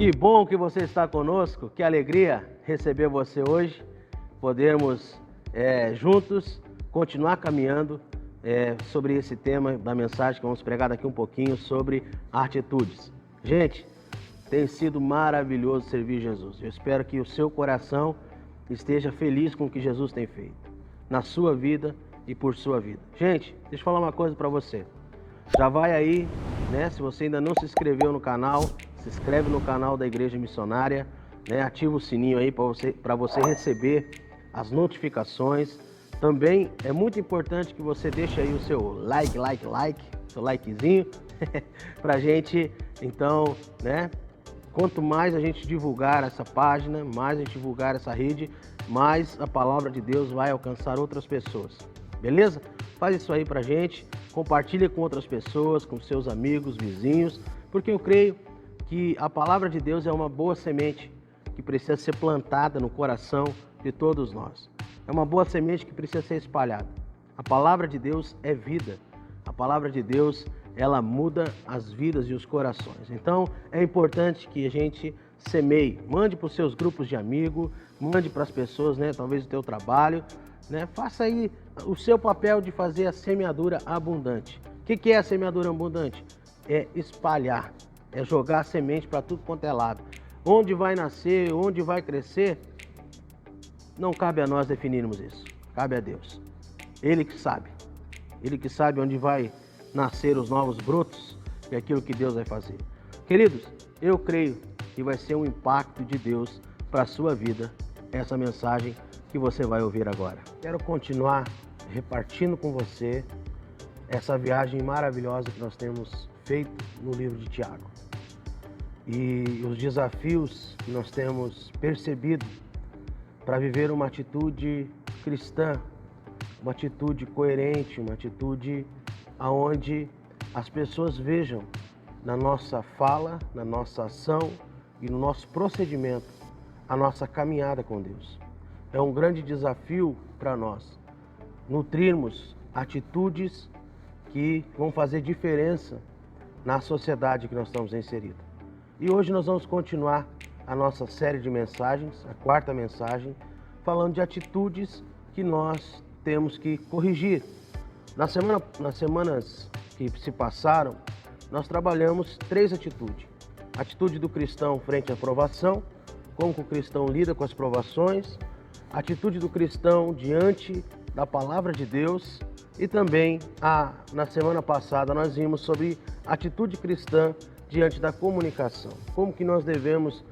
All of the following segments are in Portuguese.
Que bom que você está conosco, que alegria receber você hoje, podermos juntos continuar caminhando sobre esse tema da mensagem que vamos pregar daqui um pouquinho sobre atitudes. Gente, tem sido maravilhoso servir Jesus. Eu espero que o seu coração esteja feliz com o que Jesus tem feito na sua vida e por sua vida. Gente, deixa eu falar uma coisa para você. Já vai aí, né? Se você ainda não se inscreveu no canal, se inscreve no canal da Igreja Missionária, né? Ativa o sininho aí para você receber as notificações. Também é muito importante que você deixe aí o seu seu likezinho, pra gente, então, né? Quanto mais a gente divulgar essa página, mais a gente divulgar essa rede, mais a palavra de Deus vai alcançar outras pessoas. Beleza? Faz isso aí pra gente, compartilha com outras pessoas, com seus amigos, vizinhos, porque eu creio que a palavra de Deus é uma boa semente que precisa ser plantada no coração de todos nós. É uma boa semente que precisa ser espalhada. A palavra de Deus é vida. A palavra de Deus, ela muda as vidas e os corações. Então, é importante que a gente semeie. Mande para os seus grupos de amigos, mande para as pessoas, né? Talvez o teu trabalho, né? Faça aí o seu papel de fazer a semeadura abundante. O que é a semeadura abundante? É espalhar, é jogar a semente para tudo quanto é lado. Onde vai nascer, onde vai crescer, não cabe a nós definirmos isso, cabe a Deus. Ele que sabe onde vai nascer os novos brotos e aquilo que Deus vai fazer. Queridos, eu creio que vai ser um impacto de Deus para a sua vida, essa mensagem que você vai ouvir agora. Quero continuar repartindo com você essa viagem maravilhosa que nós temos feito no livro de Tiago. E os desafios que nós temos percebido para viver uma atitude cristã, uma atitude coerente, uma atitude aonde as pessoas vejam na nossa fala, na nossa ação e no nosso procedimento a nossa caminhada com Deus. É um grande desafio para nós nutrirmos atitudes que vão fazer diferença na sociedade que nós estamos inseridos. E hoje nós vamos continuar a nossa série de mensagens, a quarta mensagem, falando de atitudes que nós temos que corrigir. Nas semanas que se passaram, nós trabalhamos 3 atitudes. A atitude do cristão frente à provação, como que o cristão lida com as provações, a atitude do cristão diante da palavra de Deus e também, na semana passada, nós vimos sobre a atitude cristã diante da comunicação. Como que nós devemos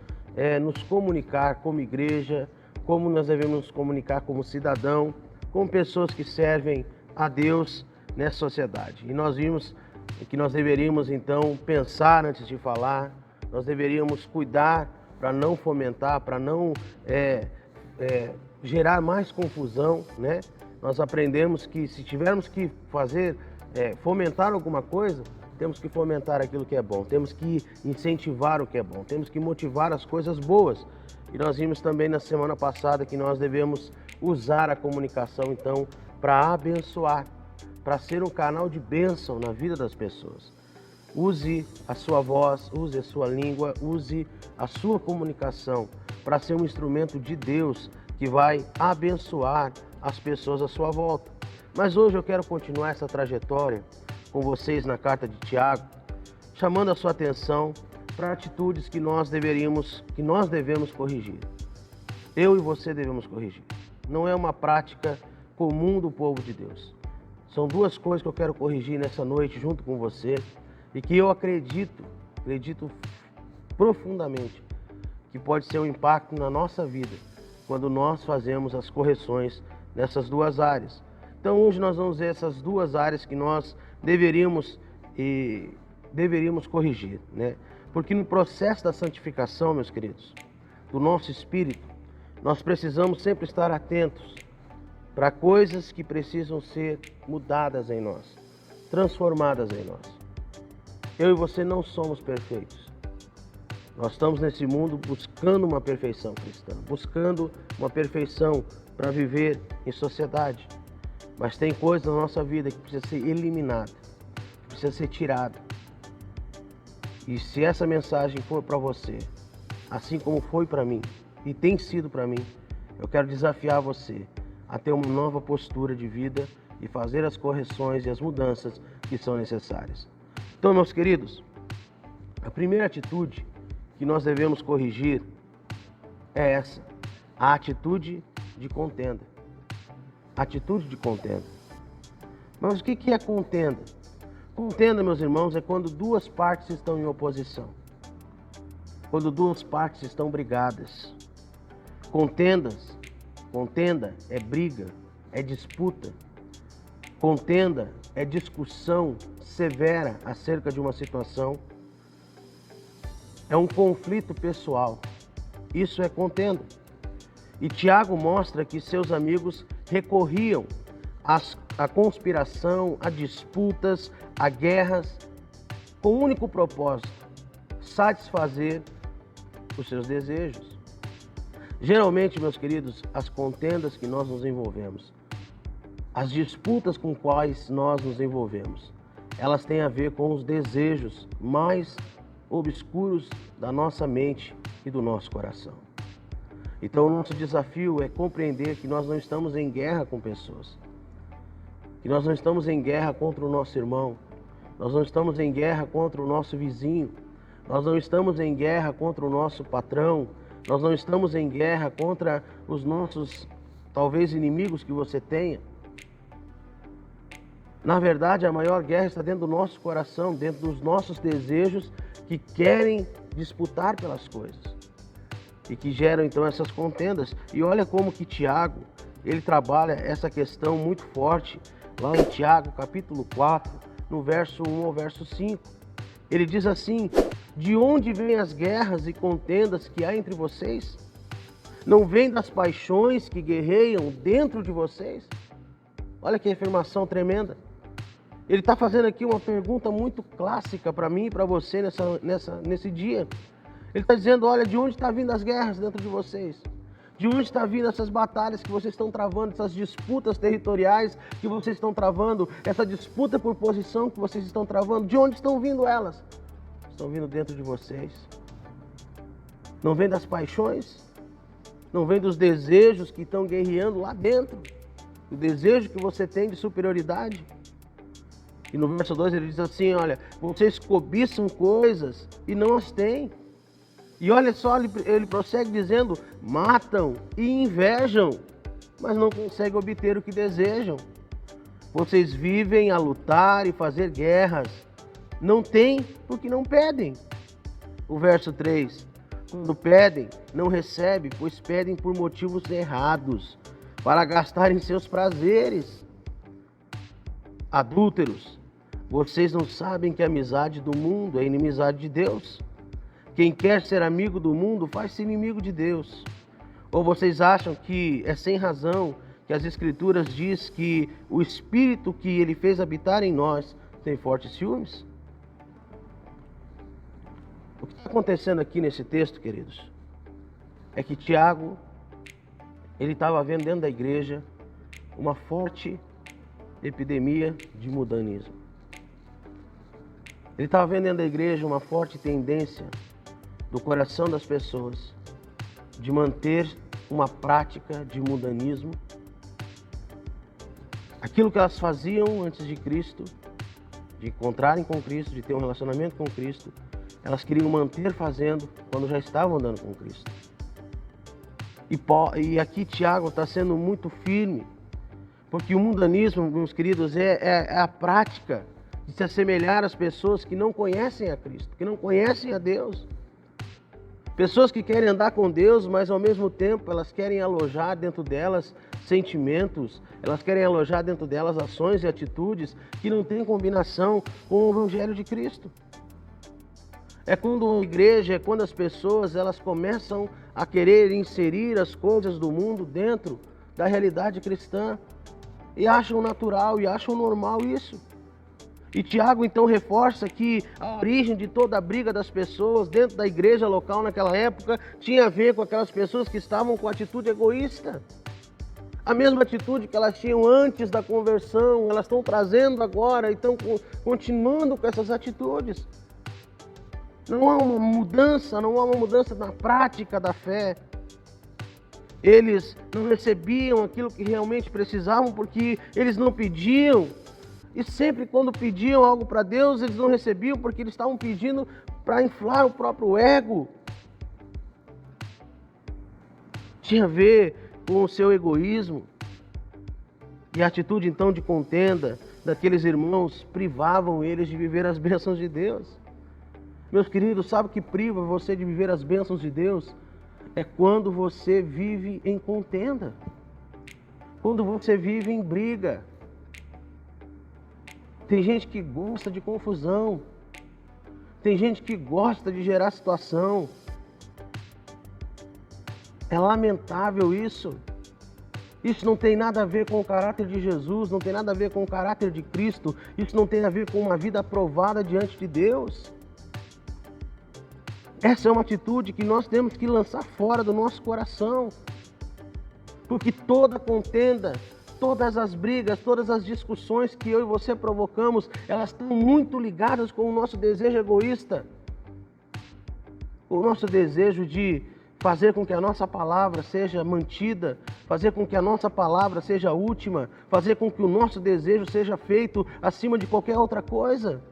nos comunicar como igreja, como nós devemos nos comunicar como cidadão, como pessoas que servem a Deus nessa sociedade. E nós vimos que nós deveríamos então pensar antes de falar, nós deveríamos cuidar para não fomentar, para não gerar mais confusão, né? Nós aprendemos que se tivermos que fomentar alguma coisa, temos que fomentar aquilo que é bom, temos que incentivar o que é bom, temos que motivar as coisas boas. E nós vimos também na semana passada que nós devemos usar a comunicação então para abençoar, para ser um canal de bênção na vida das pessoas. Use a sua voz, use a sua língua, use a sua comunicação para ser um instrumento de Deus que vai abençoar as pessoas à sua volta. Mas hoje eu quero continuar essa trajetória com vocês na carta de Tiago, chamando a sua atenção para atitudes que nós devemos corrigir. Eu e você devemos corrigir. Não é uma prática comum do povo de Deus. São 2 coisas que eu quero corrigir nessa noite junto com você e que eu acredito profundamente que pode ser um impacto na nossa vida quando nós fazemos as correções nessas 2 áreas. Então hoje nós vamos ver essas 2 áreas que nós deveríamos corrigir, né? Porque no processo da santificação, meus queridos, do nosso espírito, nós precisamos sempre estar atentos para coisas que precisam ser mudadas em nós, transformadas em nós. Eu e você não somos perfeitos. Nós estamos nesse mundo buscando uma perfeição cristã, buscando uma perfeição para viver em sociedade. Mas tem coisas na nossa vida que precisa ser eliminada, que precisa ser tirada. E se essa mensagem for para você, assim como foi para mim e tem sido para mim, eu quero desafiar você a ter uma nova postura de vida e fazer as correções e as mudanças que são necessárias. Então, meus queridos, a primeira atitude que nós devemos corrigir é essa, a atitude de contenda. Atitude de contenda. Mas o que é contenda? Contenda, meus irmãos, é quando duas partes estão em oposição. Quando duas partes estão brigadas. Contenda é briga, é disputa. Contenda é discussão severa acerca de uma situação. É um conflito pessoal. Isso é contenda. E Tiago mostra que seus amigos recorriam à conspiração, a disputas, a guerras, com o único propósito: satisfazer os seus desejos. Geralmente, meus queridos, as contendas que nós nos envolvemos, as disputas com quais nós nos envolvemos, elas têm a ver com os desejos mais obscuros da nossa mente e do nosso coração. Então, o nosso desafio é compreender que nós não estamos em guerra com pessoas, que nós não estamos em guerra contra o nosso irmão, nós não estamos em guerra contra o nosso vizinho, nós não estamos em guerra contra o nosso patrão, nós não estamos em guerra contra os nossos, talvez, inimigos que você tenha. Na verdade, a maior guerra está dentro do nosso coração, dentro dos nossos desejos que querem disputar pelas coisas e que geram então essas contendas. E olha como que Tiago, ele trabalha essa questão muito forte lá em Tiago, capítulo 4, no verso 1 ao verso 5. Ele diz assim: de onde vêm as guerras e contendas que há entre vocês? Não vêm das paixões que guerreiam dentro de vocês? Olha que afirmação tremenda. Ele está fazendo aqui uma pergunta muito clássica para mim e para você nesse dia. Ele está dizendo: olha, de onde está vindo as guerras dentro de vocês? De onde está vindo essas batalhas que vocês estão travando, essas disputas territoriais que vocês estão travando, essa disputa por posição que vocês estão travando? De onde estão vindo elas? Estão vindo dentro de vocês. Não vem das paixões? Não vem dos desejos que estão guerreando lá dentro? O desejo que você tem de superioridade? E no verso 2 ele diz assim: olha, vocês cobiçam coisas e não as têm. E olha só, ele prossegue dizendo: matam e invejam, mas não conseguem obter o que desejam. Vocês vivem a lutar e fazer guerras. Não têm porque não pedem. O verso 3: quando pedem, não recebem, pois pedem por motivos errados, para gastarem seus prazeres. Adúlteros, vocês não sabem que a amizade do mundo é inimizade de Deus? Quem quer ser amigo do mundo faz-se inimigo de Deus. Ou vocês acham que é sem razão que as Escrituras diz que o Espírito que Ele fez habitar em nós tem fortes ciúmes? O que está acontecendo aqui nesse texto, queridos, é que Tiago, ele estava vendo dentro da igreja uma forte epidemia de mundanismo. Ele estava vendo dentro da igreja uma forte tendência do coração das pessoas de manter uma prática de mundanismo. Aquilo que elas faziam antes de Cristo, de encontrarem com Cristo, de ter um relacionamento com Cristo, elas queriam manter fazendo quando já estavam andando com Cristo. E aqui Tiago está sendo muito firme, porque o mundanismo, meus queridos, é a prática de se assemelhar às pessoas que não conhecem a Cristo, que não conhecem a Deus. Pessoas que querem andar com Deus, mas ao mesmo tempo elas querem alojar dentro delas sentimentos, elas querem alojar dentro delas ações e atitudes que não têm combinação com o Evangelho de Cristo. É quando a igreja, é quando as pessoas elas começam a querer inserir as coisas do mundo dentro da realidade cristã e acham natural e acham normal isso. E Tiago então reforça que a origem de toda a briga das pessoas dentro da igreja local naquela época tinha a ver com aquelas pessoas que estavam com atitude egoísta. A mesma atitude que elas tinham antes da conversão, elas estão trazendo agora, então continuando com essas atitudes. Não há uma mudança, não há uma mudança na prática da fé. Eles não recebiam aquilo que realmente precisavam porque eles não pediam. E sempre quando pediam algo para Deus, eles não recebiam porque eles estavam pedindo para inflar o próprio ego. Tinha a ver com o seu egoísmo. E a atitude então de contenda daqueles irmãos privavam eles de viver as bênçãos de Deus. Meus queridos, sabe o que priva você de viver as bênçãos de Deus? É quando você vive em contenda. Quando você vive em briga. Tem gente que gosta de confusão. Tem gente que gosta de gerar situação. É lamentável isso. Isso não tem nada a ver com o caráter de Jesus, não tem nada a ver com o caráter de Cristo. Isso não tem a ver com uma vida aprovada diante de Deus. Essa é uma atitude que nós temos que lançar fora do nosso coração. Porque toda contenda, todas as brigas, todas as discussões que eu e você provocamos, elas estão muito ligadas com o nosso desejo egoísta. O nosso desejo de fazer com que a nossa palavra seja mantida, fazer com que a nossa palavra seja última, fazer com que o nosso desejo seja feito acima de qualquer outra coisa.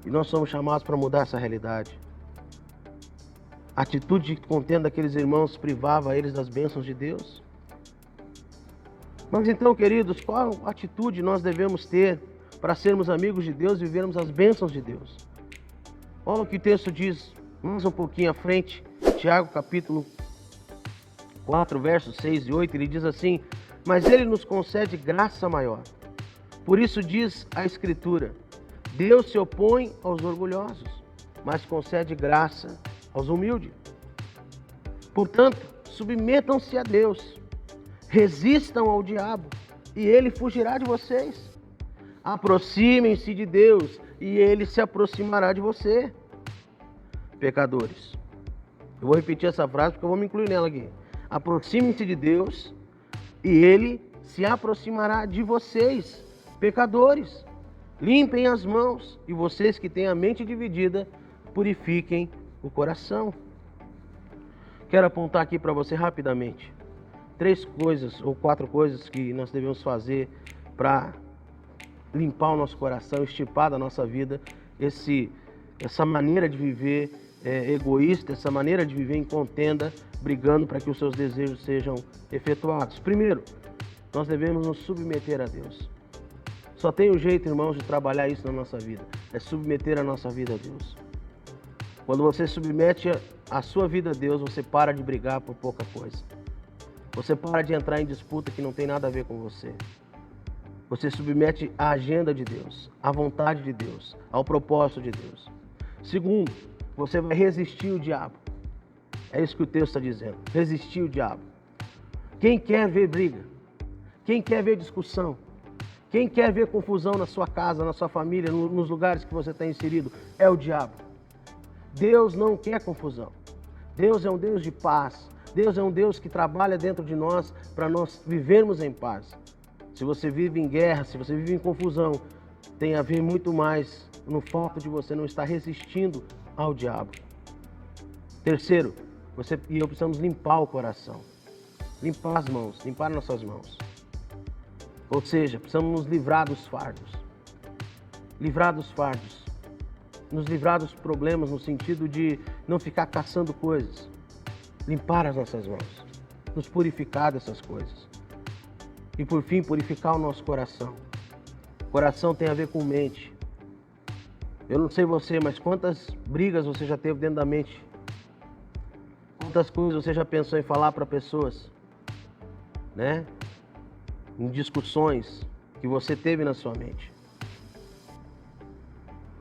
E nós somos chamados para mudar essa realidade. A atitude de contenda daqueles irmãos privava eles das bênçãos de Deus. Mas então, queridos, qual atitude nós devemos ter para sermos amigos de Deus e vivermos as bênçãos de Deus? Olha o que o texto diz, mais um pouquinho à frente, Tiago capítulo 4, versos 6 e 8, ele diz assim: mas ele nos concede graça maior. Por isso diz a Escritura: Deus se opõe aos orgulhosos, mas concede graça aos humildes. Portanto, submetam-se a Deus, resistam ao diabo, e ele fugirá de vocês. Aproximem-se de Deus, e ele se aproximará de você. Pecadores. Eu vou repetir essa frase porque eu vou me incluir nela aqui. Aproximem-se de Deus, e ele se aproximará de vocês. Pecadores. Limpem as mãos, e vocês que têm a mente dividida, purifiquem o coração. Quero apontar aqui para você rapidamente 3 coisas ou 4 coisas que nós devemos fazer para limpar o nosso coração, extirpar da nossa vida essa maneira de viver egoísta, essa maneira de viver em contenda, brigando para que os seus desejos sejam efetuados. Primeiro, nós devemos nos submeter a Deus. Só tem um jeito, irmãos, de trabalhar isso na nossa vida. É submeter a nossa vida a Deus. Quando você submete a sua vida a Deus, você para de brigar por pouca coisa. Você para de entrar em disputa que não tem nada a ver com você. Você submete à agenda de Deus, à vontade de Deus, ao propósito de Deus. Segundo, você vai resistir o diabo. É isso que o texto está dizendo. Resistir o diabo. Quem quer ver briga? Quem quer ver discussão? Quem quer ver confusão na sua casa, na sua família, nos lugares que você está inserido? É o diabo. Deus não quer confusão. Deus é um Deus de paz. Deus é um Deus que trabalha dentro de nós para nós vivermos em paz. Se você vive em guerra, se você vive em confusão, tem a ver muito mais no fato de você não estar resistindo ao diabo. Terceiro, você e eu precisamos limpar o coração. Limpar as mãos, limpar nossas mãos. Ou seja, precisamos nos livrar dos fardos. Livrar dos fardos. Nos livrar dos problemas no sentido de não ficar caçando coisas. Limpar as nossas mãos. Nos purificar dessas coisas. E por fim, purificar o nosso coração. Coração tem a ver com mente. Eu não sei você, mas quantas brigas você já teve dentro da mente? Quantas coisas você já pensou em falar para pessoas? Né? Em discussões que você teve na sua mente.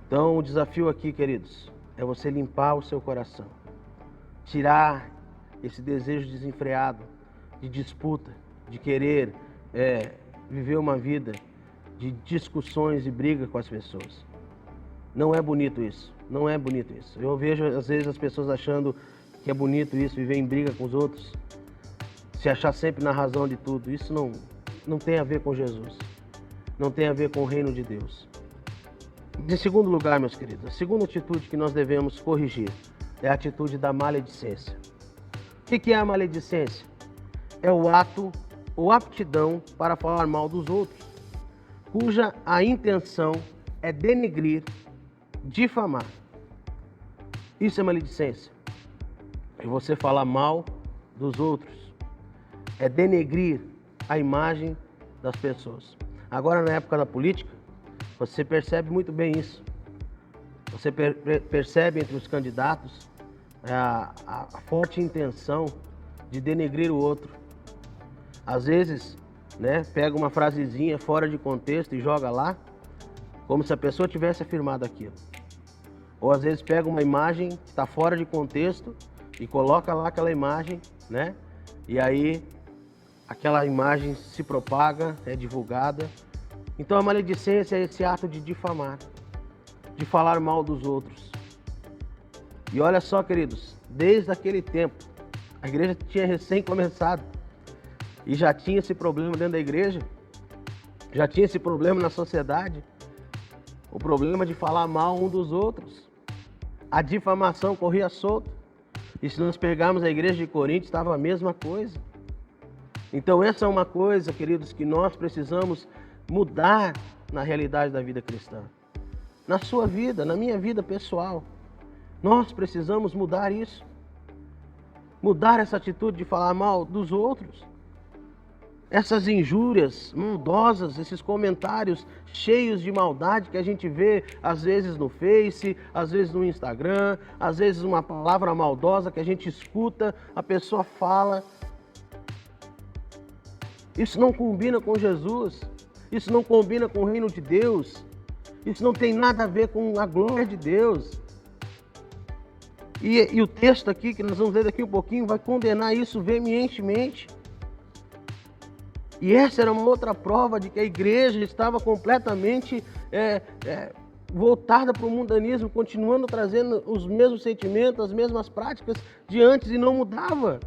Então o desafio aqui, queridos, é você limpar o seu coração. Tirar esse desejo desenfreado de disputa, de querer viver uma vida de discussões e briga com as pessoas. Não é bonito isso, não é bonito isso. Eu vejo às vezes as pessoas achando que é bonito isso, viver em briga com os outros, se achar sempre na razão de tudo. Isso não tem a ver com Jesus, não tem a ver com o reino de Deus. Em segundo lugar, meus queridos, a segunda atitude que nós devemos corrigir é a atitude da maledicência. O que é a maledicência? É o ato ou aptidão para falar mal dos outros, cuja a intenção é denegrir, difamar. Isso é maledicência. É você falar mal dos outros. É denegrir a imagem das pessoas. Agora, na época da política, você percebe muito bem isso. Você percebe entre os candidatos a forte intenção de denegrir o outro. Às vezes, pega uma frasezinha fora de contexto e joga lá, como se a pessoa tivesse afirmado aquilo. Ou às vezes pega uma imagem que está fora de contexto e coloca lá aquela imagem, e aí aquela imagem se propaga, é divulgada. Então a maledicência é esse ato de difamar, de falar mal dos outros. E olha só, queridos, desde aquele tempo, a igreja tinha recém começado e já tinha esse problema dentro da igreja, já tinha esse problema na sociedade, o problema de falar mal um dos outros. A difamação corria solta. E se nós pegarmos a igreja de Corinto, estava a mesma coisa. Então essa é uma coisa, queridos, que nós precisamos mudar na realidade da vida cristã. Na sua vida, na minha vida pessoal. Nós precisamos mudar isso. Mudar essa atitude de falar mal dos outros. Essas injúrias maldosas, esses comentários cheios de maldade que a gente vê às vezes no Face, às vezes no Instagram, às vezes uma palavra maldosa que a gente escuta, a pessoa fala. Isso não combina com Jesus, isso não combina com o reino de Deus, isso não tem nada a ver com a glória de Deus. E o texto aqui, que nós vamos ler daqui um pouquinho, vai condenar isso veementemente. E essa era uma outra prova de que a igreja estava completamente voltada para o mundanismo, continuando trazendo os mesmos sentimentos, as mesmas práticas de antes e não mudava.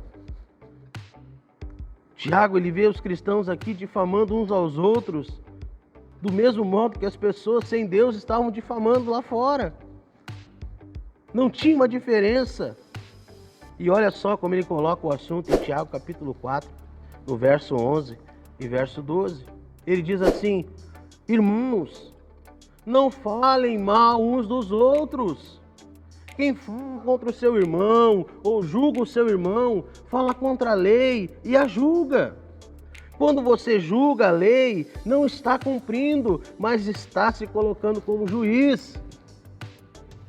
Tiago, ele vê os cristãos aqui difamando uns aos outros, do mesmo modo que as pessoas sem Deus estavam difamando lá fora. Não tinha uma diferença. E olha só como ele coloca o assunto em Tiago capítulo 4, no verso 11 e verso 12. Ele diz assim: irmãos, não falem mal uns dos outros. Quem fala contra o seu irmão ou julga o seu irmão, fala contra a lei e a julga. Quando você julga a lei, não está cumprindo, mas está se colocando como juiz.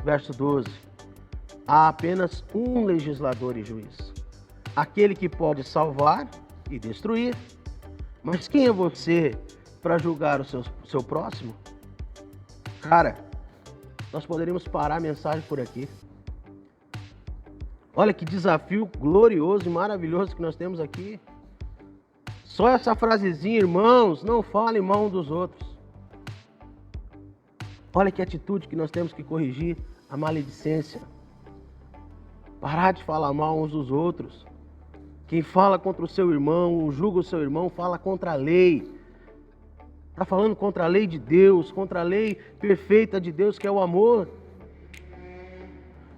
Verso 12. Há apenas um legislador e juiz, aquele que pode salvar e destruir. Mas quem é você para julgar o seu próximo? Cara, nós poderíamos parar a mensagem por aqui. Olha que desafio glorioso e maravilhoso que nós temos aqui. Só essa frasezinha, irmãos, não falem mal um dos outros. Olha que atitude que nós temos que corrigir, a maledicência. Parar de falar mal uns dos outros. Quem fala contra o seu irmão, julga o seu irmão, fala contra a lei. Está falando contra a lei de Deus, contra a lei perfeita de Deus, que é o amor.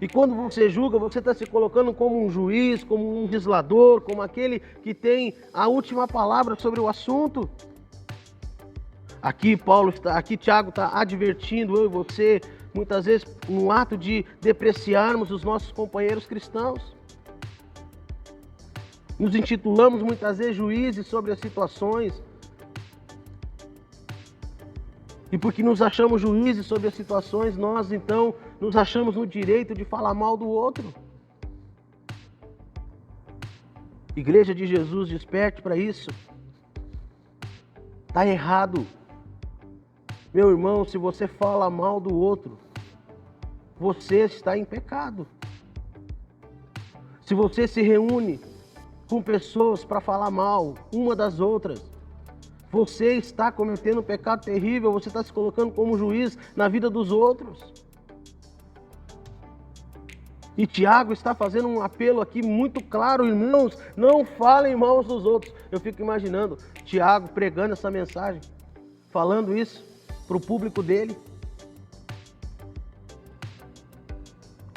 E quando você julga, você está se colocando como um juiz, como um legislador, como aquele que tem a última palavra sobre o assunto. Aqui Tiago está advertindo eu e você, muitas vezes, no ato de depreciarmos os nossos companheiros cristãos. Nos intitulamos muitas vezes juízes sobre as situações. E porque nos achamos juízes sobre as situações, nós então nos achamos no direito de falar mal do outro. Igreja de Jesus, desperte para isso. Está errado. Meu irmão, se você fala mal do outro, você está em pecado. Se você se reúne com pessoas para falar mal uma das outras, você está cometendo um pecado terrível, você está se colocando como juiz na vida dos outros. E Tiago está fazendo um apelo aqui muito claro, irmãos, não falem mal uns dos outros. Eu fico imaginando Tiago pregando essa mensagem, falando isso para o público dele.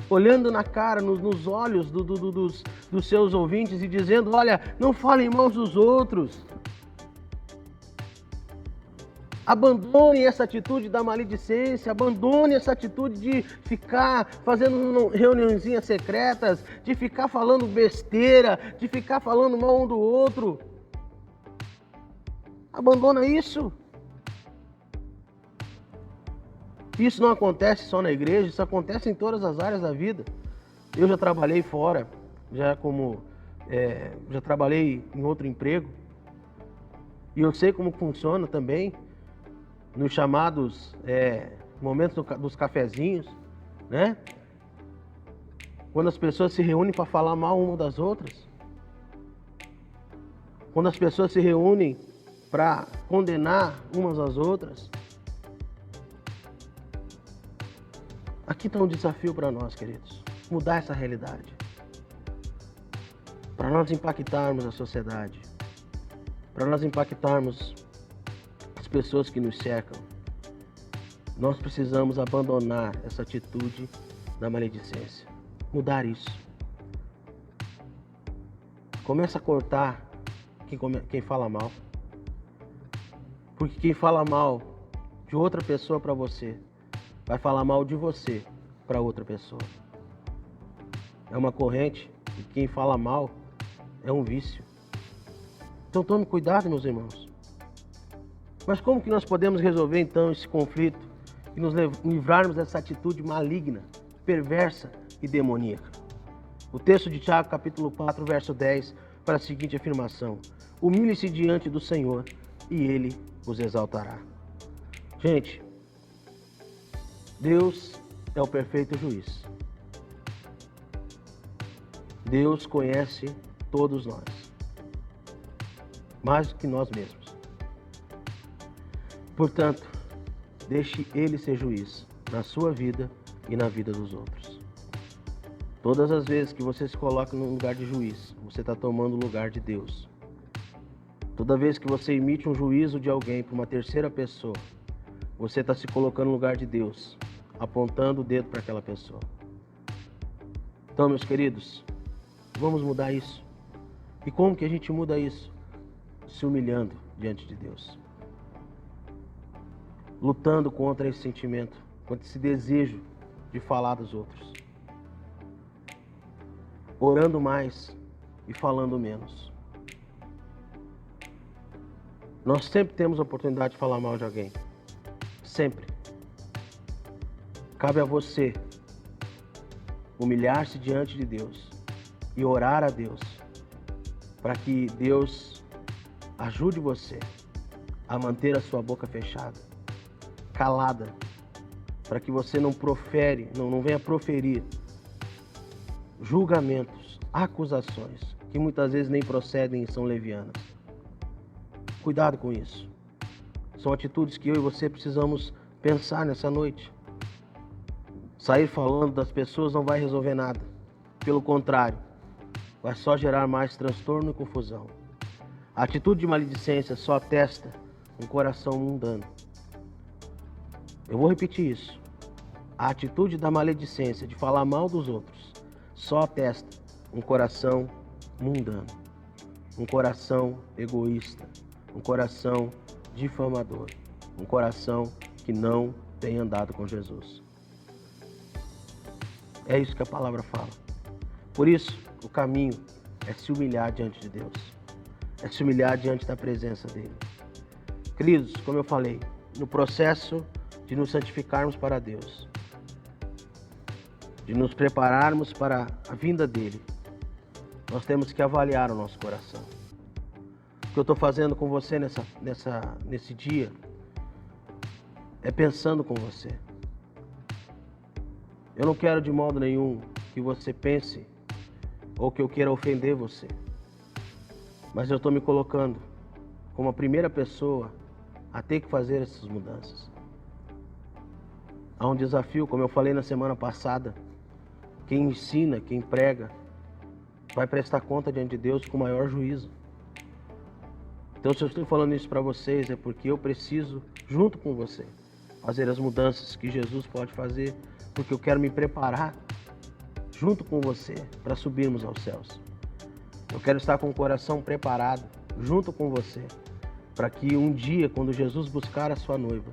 olhando na cara, nos olhos dos seus ouvintes e dizendo: olha, não falem mal dos outros. Abandone essa atitude da maledicência, abandone essa atitude de ficar fazendo reuniõezinhas secretas, de ficar falando besteira, de ficar falando mal um do outro. Abandona isso. Isso não acontece só na igreja, isso acontece em todas as áreas da vida. Eu já trabalhei fora, já trabalhei em outro emprego, e eu sei como funciona também nos chamados momentos dos cafezinhos, né? Quando as pessoas se reúnem para falar mal uma das outras, quando as pessoas se reúnem para condenar umas às outras. Aqui está um desafio para nós, queridos, mudar essa realidade, para nós impactarmos a sociedade, para nós impactarmos as pessoas que nos cercam. Nós precisamos abandonar essa atitude da maledicência, mudar isso. Começa a cortar quem fala mal, porque quem fala mal de outra pessoa para você vai falar mal de você para outra pessoa. É uma corrente e quem fala mal é um vício. Então tome cuidado, meus irmãos. Mas como que nós podemos resolver então esse conflito e nos livrarmos dessa atitude maligna, perversa e demoníaca? O texto de Tiago, capítulo 4, verso 10, para a seguinte afirmação: humilhe-se diante do Senhor e Ele os exaltará. Gente, Deus é o perfeito juiz. Deus conhece todos nós, mais do que nós mesmos. Portanto, deixe Ele ser juiz na sua vida e na vida dos outros. Todas as vezes que você se coloca no lugar de juiz, você está tomando o lugar de Deus. Toda vez que você emite um juízo de alguém para uma terceira pessoa, você está se colocando no lugar de Deus, apontando o dedo para aquela pessoa. Então, meus queridos, vamos mudar isso. E como que a gente muda isso? Se humilhando diante de Deus. Lutando contra esse sentimento, contra esse desejo de falar dos outros. Orando mais e falando menos. Nós sempre temos a oportunidade de falar mal de alguém. Sempre. Cabe a você humilhar-se diante de Deus e orar a Deus para que Deus ajude você a manter a sua boca fechada, calada, para que você não venha proferir julgamentos, acusações que muitas vezes nem procedem e são levianas. Cuidado com isso. São atitudes que eu e você precisamos pensar nessa noite. Sair falando das pessoas não vai resolver nada. Pelo contrário, vai só gerar mais transtorno e confusão. A atitude de maledicência só atesta um coração mundano. Eu vou repetir isso. A atitude da maledicência, de falar mal dos outros, só atesta um coração mundano. Um coração egoísta. Um coração difamador. Um coração que não tem andado com Jesus. É isso que a palavra fala. Por isso, o caminho é se humilhar diante de Deus. É se humilhar diante da presença dEle. Queridos, como eu falei, no processo de nos santificarmos para Deus, de nos prepararmos para a vinda dEle, nós temos que avaliar o nosso coração. O que eu estou fazendo com você nesse dia é pensando com você. Eu não quero de modo nenhum que você pense ou que eu queira ofender você. Mas eu estou me colocando como a primeira pessoa a ter que fazer essas mudanças. Há um desafio, como eu falei na semana passada. Quem ensina, quem prega, vai prestar conta diante de Deus com maior juízo. Então, se eu estou falando isso para vocês, é porque eu preciso, junto com você, fazer as mudanças que Jesus pode fazer, porque eu quero me preparar junto com você para subirmos aos céus. Eu quero estar com o coração preparado junto com você para que um dia, quando Jesus buscar a sua noiva,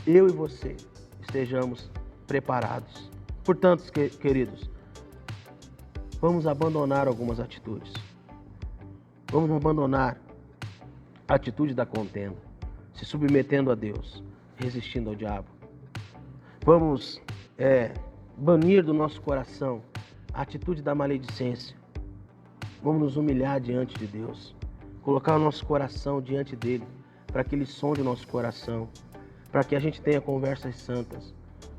eu e você estejamos preparados. Portanto, queridos, vamos abandonar algumas atitudes. Vamos abandonar a atitude da contenda, se submetendo a Deus, resistindo ao diabo. Vamos banir do nosso coração a atitude da maledicência. Vamos nos humilhar diante de Deus, colocar o nosso coração diante dele, para que ele sonde o nosso coração, para que a gente tenha conversas santas,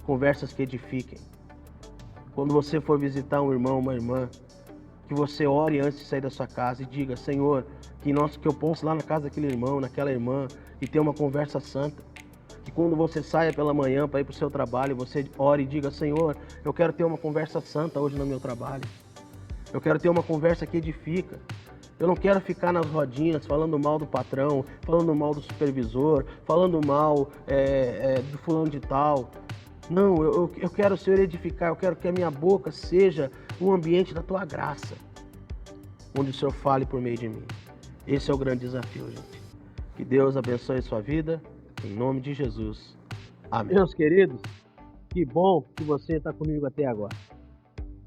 conversas que edifiquem. Quando você for visitar um irmão, uma irmã, que você ore antes de sair da sua casa e diga: Senhor, que eu possa ir lá na casa daquele irmão, naquela irmã, e ter uma conversa santa. Que quando você saia pela manhã para ir para o seu trabalho, você ore e diga: Senhor, eu quero ter uma conversa santa hoje no meu trabalho. Eu quero ter uma conversa que edifica. Eu não quero ficar nas rodinhas falando mal do patrão, falando mal do supervisor, falando mal do fulano de tal. Não, eu quero, Senhor, edificar. Eu quero que a minha boca seja um ambiente da Tua graça, onde o Senhor fale por meio de mim. Esse é o grande desafio, gente. Que Deus abençoe a sua vida, em nome de Jesus. Amém. Meus queridos, que bom que você está comigo até agora.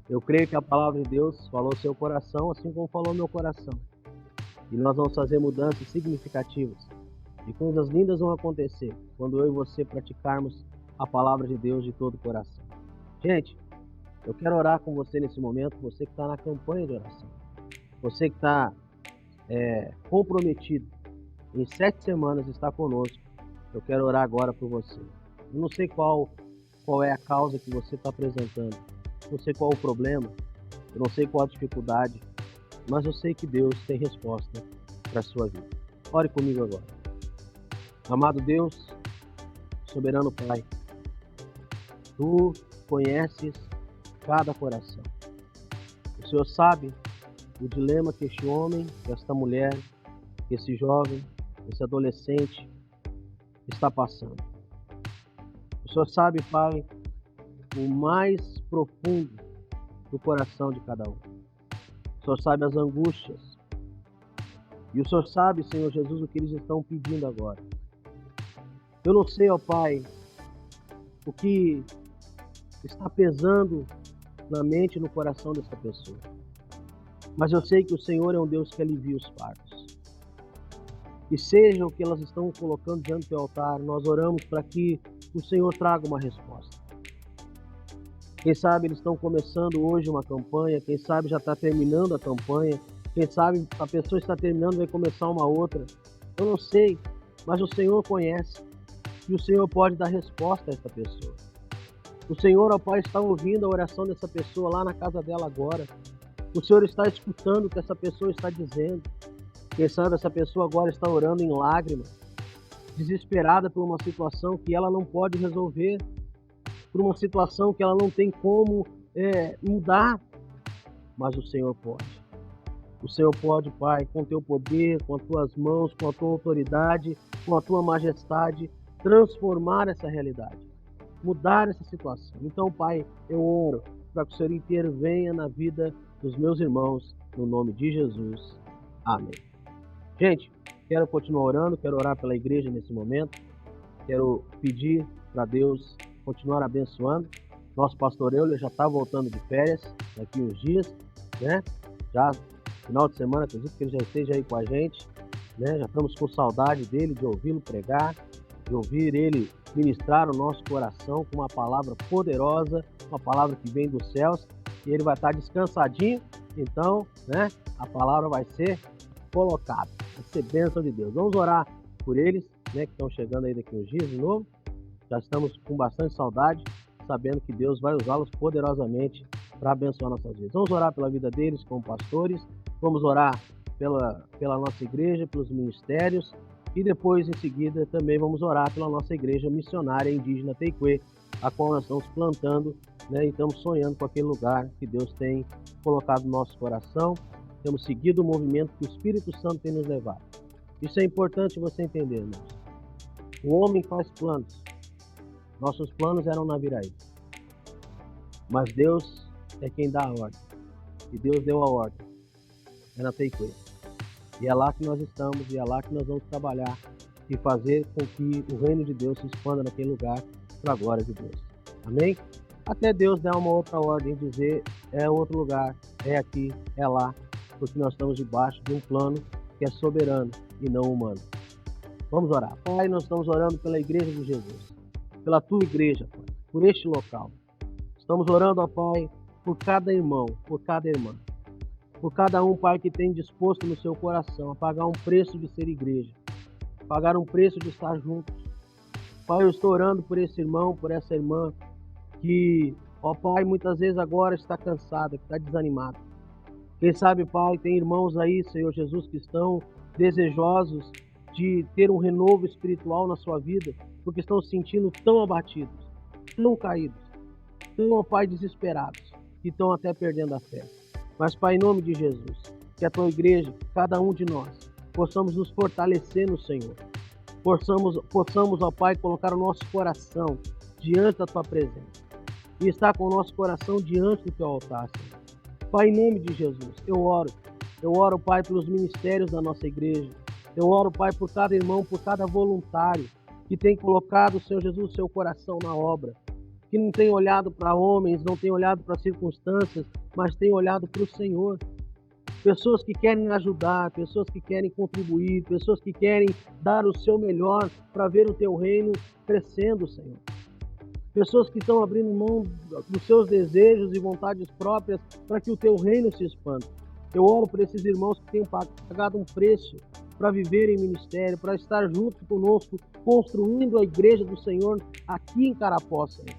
Eu creio que a palavra de Deus falou seu coração, assim como falou meu coração. E nós vamos fazer mudanças significativas. E coisas lindas vão acontecer quando eu e você praticarmos a palavra de Deus de todo o coração. Gente, eu quero orar com você nesse momento, você que está na campanha de oração. Você que está comprometido em 7 semanas está conosco. Eu quero orar agora por você. Eu não sei qual é a causa que você está apresentando. Não sei qual o problema, eu não sei qual a dificuldade, mas eu sei que Deus tem resposta para a sua vida. Ore comigo agora. Amado Deus, soberano Pai, Tu conheces cada coração. O Senhor sabe o dilema que este homem, esta mulher, esse jovem, esse adolescente está passando. O Senhor sabe, Pai, o mais profundo do coração de cada um. O Senhor sabe as angústias. E o Senhor sabe, Senhor Jesus, o que eles estão pedindo agora. Eu não sei, ó Pai, o que está pesando na mente e no coração dessa pessoa. Mas eu sei que o Senhor é um Deus que alivia os fardos. E seja o que elas estão colocando diante do teu altar, nós oramos para que o Senhor traga uma resposta. Quem sabe eles estão começando hoje uma campanha, quem sabe já está terminando a campanha, quem sabe a pessoa está terminando e vai começar uma outra. Eu não sei, mas o Senhor conhece e o Senhor pode dar resposta a essa pessoa. O Senhor, ó Pai, está ouvindo a oração dessa pessoa lá na casa dela agora. O Senhor está escutando o que essa pessoa está dizendo. Quem sabe essa pessoa agora está orando em lágrimas, desesperada por uma situação que ela não pode resolver, por uma situação que ela não tem como mudar, mas o Senhor pode. O Senhor pode, Pai, com o teu poder, com as tuas mãos, com a tua autoridade, com a tua majestade, transformar essa realidade, mudar essa situação. Então, Pai, eu oro para que o Senhor intervenha na vida dos meus irmãos, no nome de Jesus. Amém. Gente, quero continuar orando, quero orar pela igreja nesse momento, quero pedir para Deus continuar abençoando. Nosso pastor Euler já está voltando de férias daqui uns dias, né? Já final de semana, acredito que ele já esteja aí com a gente, né? Já estamos com saudade dele, de ouvi-lo pregar, de ouvir ele ministrar o nosso coração com uma palavra poderosa, uma palavra que vem dos céus, e ele vai estar descansadinho, então, né? A palavra vai ser colocada, vai ser bênção de Deus. Vamos orar por eles, né? Que estão chegando aí daqui uns dias de novo. Já estamos com bastante saudade, sabendo que Deus vai usá-los poderosamente para abençoar nossas vidas. Vamos orar pela vida deles como pastores, vamos orar pela nossa igreja, pelos ministérios, e depois, em seguida, também vamos orar pela nossa igreja missionária indígena Teicuê, a qual nós estamos plantando, né, e estamos sonhando com aquele lugar que Deus tem colocado no nosso coração. Temos seguido o movimento que o Espírito Santo tem nos levado. Isso é importante você entender, irmãos. O homem faz planos. Nossos planos eram na Viraí. Mas Deus é quem dá a ordem. E Deus deu a ordem. É na Takeaway. E é lá que nós estamos, e é lá que nós vamos trabalhar e fazer com que o reino de Deus se expanda naquele lugar para a glória de Deus. Amém? Até Deus dar uma outra ordem, dizer é outro lugar, é aqui, é lá, porque nós estamos debaixo de um plano que é soberano e não humano. Vamos orar. Pai, nós estamos orando pela igreja de Jesus, pela tua igreja, Pai, por este local. Estamos orando, ó Pai, por cada irmão, por cada irmã. Por cada um, Pai, que tem disposto no seu coração a pagar um preço de ser igreja, pagar um preço de estar juntos. Pai, eu estou orando por esse irmão, por essa irmã, que, ó Pai, muitas vezes agora está cansada, que está desanimada. Quem sabe, Pai, tem irmãos aí, Senhor Jesus, que estão desejosos de ter um renovo espiritual na sua vida, porque estão se sentindo tão abatidos, tão caídos, tão, ó Pai, desesperados, que estão até perdendo a fé. Mas, Pai, em nome de Jesus, que a tua igreja, cada um de nós, possamos nos fortalecer no Senhor. Possamos, ó Pai, colocar o nosso coração diante da tua presença e estar com o nosso coração diante do teu altar, Senhor. Pai, em nome de Jesus, eu oro, Pai, pelos ministérios da nossa igreja. Eu oro, Pai, por cada irmão, por cada voluntário que tem colocado, Senhor Jesus, o seu coração na obra, que não tem olhado para homens, não tem olhado para circunstâncias, mas tem olhado para o Senhor. Pessoas que querem ajudar, pessoas que querem contribuir, pessoas que querem dar o seu melhor para ver o teu reino crescendo, Senhor. Pessoas que estão abrindo mão dos seus desejos e vontades próprias para que o teu reino se expanda. Eu oro por esses irmãos que têm pagado um preço para viver em ministério, para estar junto conosco, construindo a igreja do Senhor aqui em Carapó, Senhor.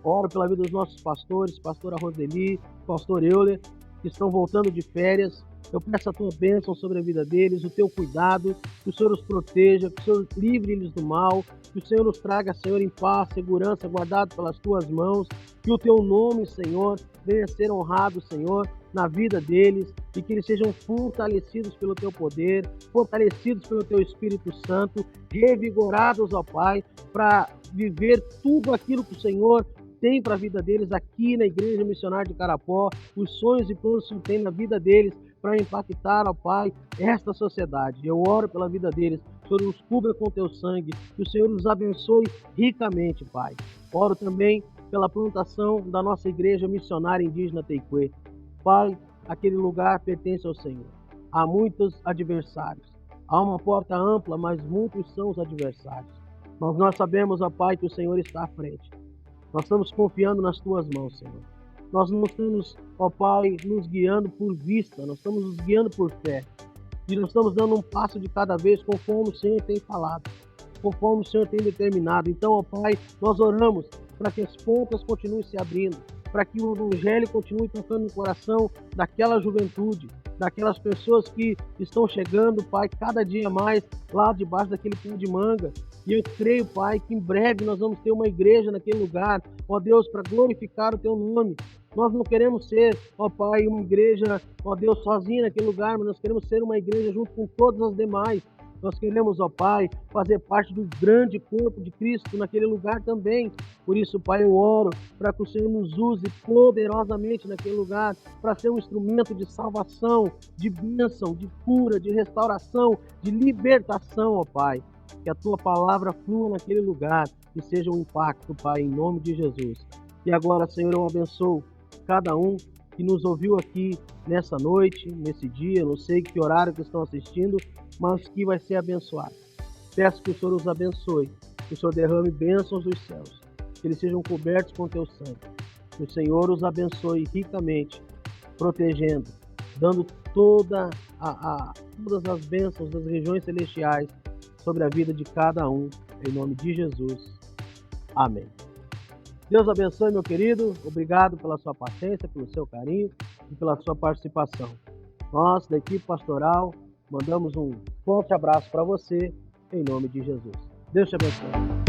Oro pela vida dos nossos pastores, pastora Roseli, pastor Euler, que estão voltando de férias. Eu peço a tua bênção sobre a vida deles, o teu cuidado, que o Senhor os proteja, que o Senhor livre eles do mal, que o Senhor os traga, Senhor, em paz, segurança, guardado pelas tuas mãos, que o teu nome, Senhor, venha ser honrado, Senhor, na vida deles, e que eles sejam fortalecidos pelo teu poder, fortalecidos pelo teu Espírito Santo, revigorados, ó Pai, para viver tudo aquilo que o Senhor tem para a vida deles aqui na Igreja Missionária de Carapó, os sonhos e planos que o Senhor tem na vida deles para impactar, ó Pai, esta sociedade. Eu oro pela vida deles, que o Senhor os cubra com teu sangue, que o Senhor os abençoe ricamente, Pai. Oro também pela plantação da nossa Igreja Missionária Indígena Takeaway. Pai, aquele lugar pertence ao Senhor. Há muitos adversários. Há uma porta ampla, mas muitos são os adversários. Mas nós sabemos, ó Pai, que o Senhor está à frente. Nós estamos confiando nas tuas mãos, Senhor. Nós não estamos, ó Pai, nos guiando por vista, nós estamos nos guiando por fé. E nós estamos dando um passo de cada vez conforme o Senhor tem falado, conforme o Senhor tem determinado. Então, ó Pai, nós oramos para que as portas continuem se abrindo, para que o Evangelho continue tocando no coração daquela juventude, daquelas pessoas que estão chegando, Pai, cada dia mais lá debaixo daquele pé de manga. E eu creio, Pai, que em breve nós vamos ter uma igreja naquele lugar, ó Deus, para glorificar o teu nome. Nós não queremos ser, ó Pai, uma igreja, ó Deus, sozinha naquele lugar, mas nós queremos ser uma igreja junto com todas as demais. Nós queremos, ó Pai, fazer parte do grande corpo de Cristo naquele lugar também. Por isso, Pai, eu oro para que o Senhor nos use poderosamente naquele lugar, para ser um instrumento de salvação, de bênção, de cura, de restauração, de libertação, ó Pai. Que a tua palavra flua naquele lugar e seja um impacto, Pai, em nome de Jesus. E agora, Senhor, eu abençoo cada um que nos ouviu aqui nessa noite, nesse dia, não sei que horário que estão assistindo, mas que vai ser abençoado. Peço que o Senhor os abençoe, que o Senhor derrame bênçãos dos céus, que eles sejam cobertos com teu sangue. Que o Senhor os abençoe ricamente, protegendo, dando todas as bênçãos das regiões celestiais sobre a vida de cada um, em nome de Jesus. Amém. Deus abençoe, meu querido. Obrigado pela sua paciência, pelo seu carinho e pela sua participação. Nós, da equipe pastoral, mandamos um forte abraço para você, em nome de Jesus. Deus te abençoe.